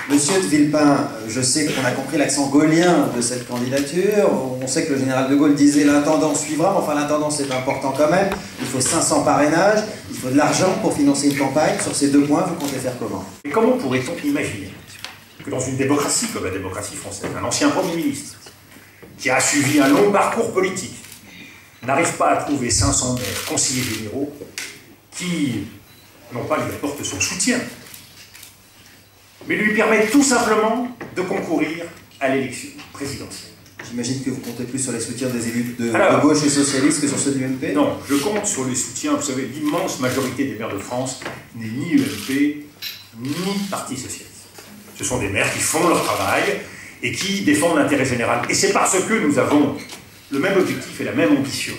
Monsieur de Villepin, je sais qu'on a compris l'accent gaullien de cette candidature. On sait que le général de Gaulle disait l'intendant suivra, mais enfin l'intendant c'est important quand même. Il faut 500 parrainages, il faut de l'argent pour financer une campagne. Sur ces deux points, vous comptez faire comment? Et comment pourrait-on imaginer que dans une démocratie comme la démocratie française, un ancien Premier ministre qui a suivi un long parcours politique n'arrive pas à trouver 500 maires, conseillers généraux qui, non pas lui apportent son soutien, mais lui permettent tout simplement de concourir à l'élection présidentielle. J'imagine que vous comptez plus sur les soutiens des élus de gauche et socialistes que sur ceux du UMP? Non, je compte sur les soutiens. Vous savez, l'immense majorité des maires de France n'est ni UMP, ni Parti socialiste. Ce sont des maires qui font leur travail et qui défendent l'intérêt général. Et c'est parce que nous avons le même objectif et la même ambition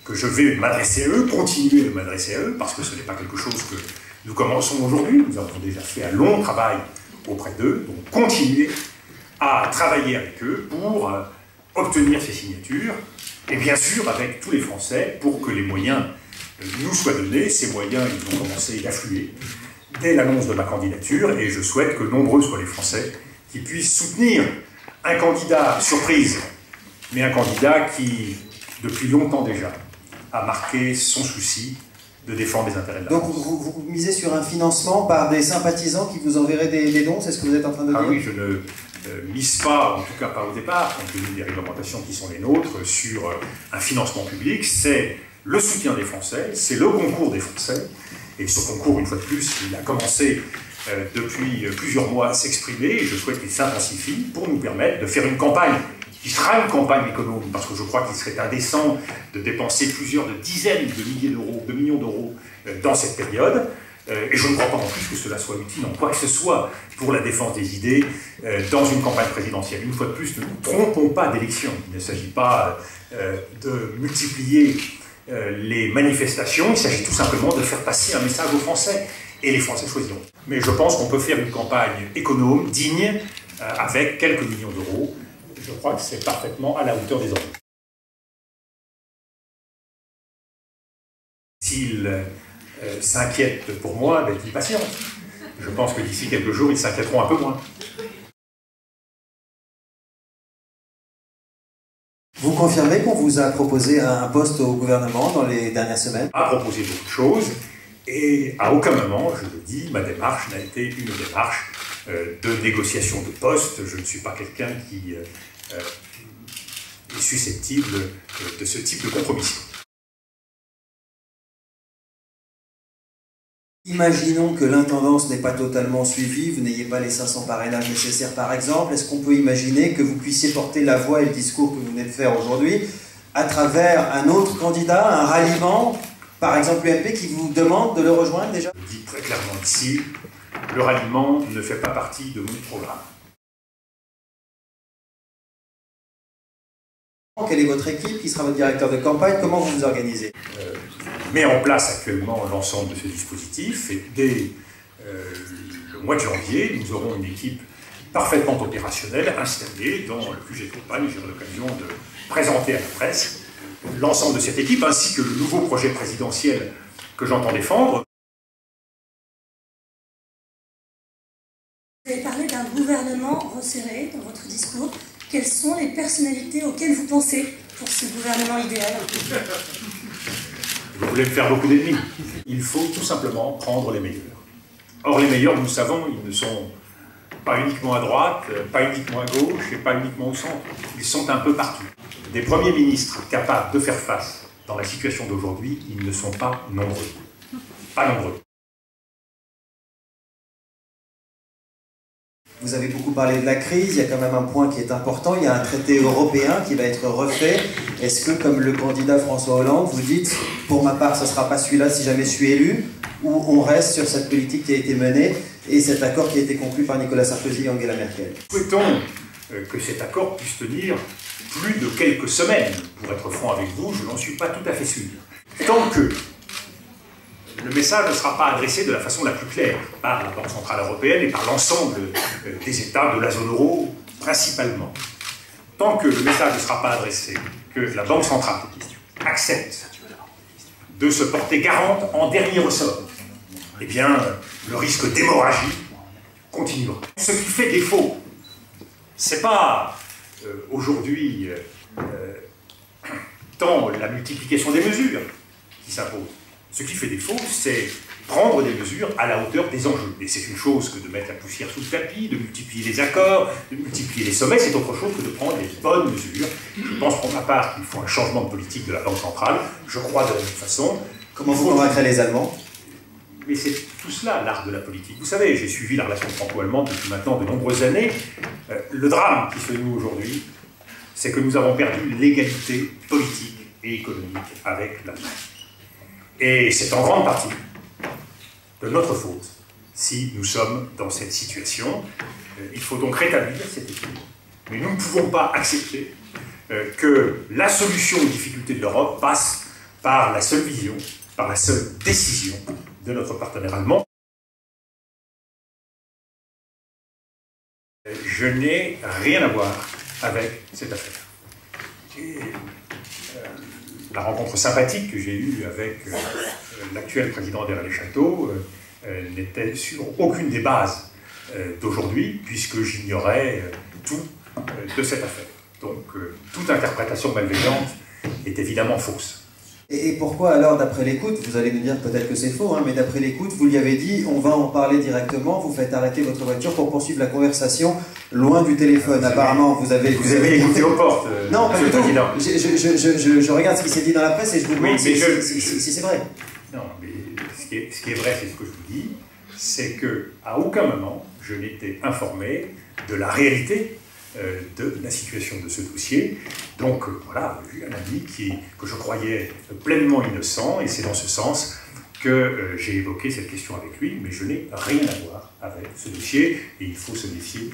que je vais m'adresser à eux, continuer de m'adresser à eux, parce que ce n'est pas quelque chose que nous commençons aujourd'hui. Nous avons déjà fait un long travail auprès d'eux, donc continuer à travailler avec eux pour obtenir ces signatures, et bien sûr avec tous les Français pour que les moyens nous soient donnés. Ces moyens, ils vont commencer d'affluer dès l'annonce de ma candidature, et je souhaite que nombreux soient les Français qui puissent soutenir un candidat surprise, mais un candidat qui, depuis longtemps déjà, a marqué son souci de défendre les intérêts de la France. Donc vous misez sur un financement par des sympathisants qui vous enverraient des dons, c'est ce que vous êtes en train de dire? Ah oui, je ne mise pas, en tout cas pas au départ, compte tenu des réglementations qui sont les nôtres, sur un financement public. C'est le soutien des Français, c'est le concours des Français. Et ce concours, une fois de plus, il a commencé depuis plusieurs mois à s'exprimer, et je souhaite qu'il s'intensifie pour nous permettre de faire une campagne qui sera une campagne économique, parce que je crois qu'il serait indécent de dépenser plusieurs dizaines de milliers d'euros, de millions d'euros dans cette période. Et je ne crois pas en plus que cela soit utile en quoi que ce soit pour la défense des idées dans une campagne présidentielle. Une fois de plus, ne nous trompons pas d'élection. Il ne s'agit pas de multiplier les manifestations, il s'agit tout simplement de faire passer un message aux Français. Et les Français choisiront. Mais je pense qu'on peut faire une campagne économe, digne, avec quelques millions d'euros. Je crois que c'est parfaitement à la hauteur des enjeux. S'ils s'inquiètent pour moi, ben, qu'ils patientent. Je pense que d'ici quelques jours, ils s'inquiéteront un peu moins. Vous confirmez qu'on vous a proposé un poste au gouvernement dans les dernières semaines? On a proposé beaucoup de choses, et à aucun moment, je le dis, ma démarche n'a été une démarche de négociation de poste. Je ne suis pas quelqu'un qui est susceptible de ce type de compromission. Imaginons que l'intendance n'est pas totalement suivie, vous n'ayez pas les 500 parrainages nécessaires par exemple. Est-ce qu'on peut imaginer que vous puissiez porter la voix et le discours que vous venez de faire aujourd'hui à travers un autre candidat, un ralliement, par exemple l'UMP, qui vous demande de le rejoindre déjà? Je dis très clairement ici, le ralliement ne fait pas partie de mon programme. Quelle est votre équipe? Qui sera votre directeur de campagne? Comment vous vous organisez? Je mets en place actuellement l'ensemble de ce dispositif, et dès le mois de janvier, nous aurons une équipe parfaitement opérationnelle, installée dans le QG de campagne. J'aurai l'occasion de présenter à la presse l'ensemble de cette équipe, ainsi que le nouveau projet présidentiel que j'entends défendre. Vous avez parlé d'un gouvernement resserré dans votre discours. Quelles sont les personnalités auxquelles vous pensez pour ce gouvernement idéal? Vous voulez me faire beaucoup d'ennemis. Il faut tout simplement prendre les meilleurs. Or, les meilleurs, nous le savons, ils ne sont pas uniquement à droite, pas uniquement à gauche et pas uniquement au centre. Ils sont un peu partout. Des premiers ministres capables de faire face dans la situation d'aujourd'hui, ils ne sont pas nombreux. Pas nombreux. Vous avez beaucoup parlé de la crise, il y a quand même un point qui est important, il y a un traité européen qui va être refait. Est-ce que, comme le candidat François Hollande, vous dites, pour ma part, ce ne sera pas celui-là si jamais je suis élu, ou on reste sur cette politique qui a été menée et cet accord qui a été conclu par Nicolas Sarkozy et Angela Merkel? Souhaitons que cet accord puisse tenir plus de quelques semaines. Pour être franc avec vous, je n'en suis pas tout à fait sûr. Tant que le message ne sera pas adressé de la façon la plus claire par la Banque Centrale Européenne et par l'ensemble des États de la zone euro, principalement. Tant que le message ne sera pas adressé, que la Banque Centrale accepte de se porter garante en dernier ressort, eh bien, le risque d'hémorragie continuera. Ce qui fait défaut, c'est pas aujourd'hui tant la multiplication des mesures qui s'impose. Ce qui fait défaut, c'est prendre des mesures à la hauteur des enjeux. Et c'est une chose que de mettre la poussière sous le tapis, de multiplier les accords, de multiplier les sommets, c'est autre chose que de prendre les bonnes mesures. Je pense pour ma part qu'il faut un changement de politique de la Banque centrale. Je crois de la même façon. Comment vous convaincrez les Allemands? Mais c'est tout cela, l'art de la politique. Vous savez, j'ai suivi la relation franco-allemande depuis maintenant de nombreuses années. Le drame qui fait nous aujourd'hui, c'est que nous avons perdu l'égalité politique et économique avec l'Allemagne. Et c'est en grande partie de notre faute si nous sommes dans cette situation. Il faut donc rétablir cet équilibre. Mais nous ne pouvons pas accepter que la solution aux difficultés de l'Europe passe par la seule vision, par la seule décision de notre partenaire allemand. Je n'ai rien à voir avec cette affaire. Et, la rencontre sympathique que j'ai eue avec l'actuel président d'Hérault-les-Châteaux n'était sur aucune des bases d'aujourd'hui, puisque j'ignorais tout de cette affaire. Donc, toute interprétation malveillante est évidemment fausse. Et pourquoi alors, d'après l'écoute, vous allez nous dire peut-être que c'est faux, hein, mais d'après l'écoute, vous lui avez dit, on va en parler directement, vous faites arrêter votre voiture pour poursuivre la conversation loin du téléphone. Apparemment, vous avez écouté aux portes, non, pas du tout. Président. Je regarde ce qui s'est dit dans la presse et je vous demande si c'est vrai. Non, mais ce qui est vrai, c'est ce que je vous dis, c'est qu'à aucun moment, je n'étais informé de la réalité de la situation de ce dossier. Donc voilà, j'ai un ami que je croyais pleinement innocent, et c'est dans ce sens que j'ai évoqué cette question avec lui, mais je n'ai rien à voir avec ce dossier, et il faut se méfier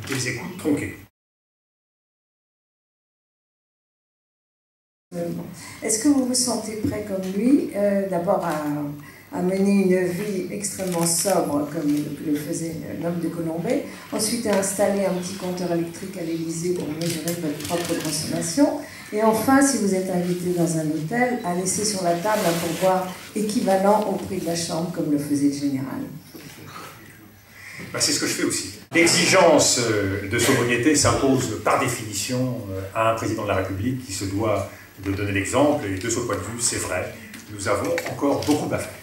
des écoutes tronquées. Est-ce que vous vous sentez prêt comme lui, d'abord à mener une vie extrêmement sobre comme le faisait l'homme de Colombey, ensuite à installer un petit compteur électrique à l'Élysée pour mesurer votre propre consommation, et enfin, si vous êtes invité dans un hôtel, à laisser sur la table un pourboire équivalent au prix de la chambre comme le faisait le général? Ben, c'est ce que je fais aussi. L'exigence de sobriété s'impose par définition à un président de la République qui se doit de donner l'exemple, et de ce point de vue, c'est vrai, nous avons encore beaucoup à faire.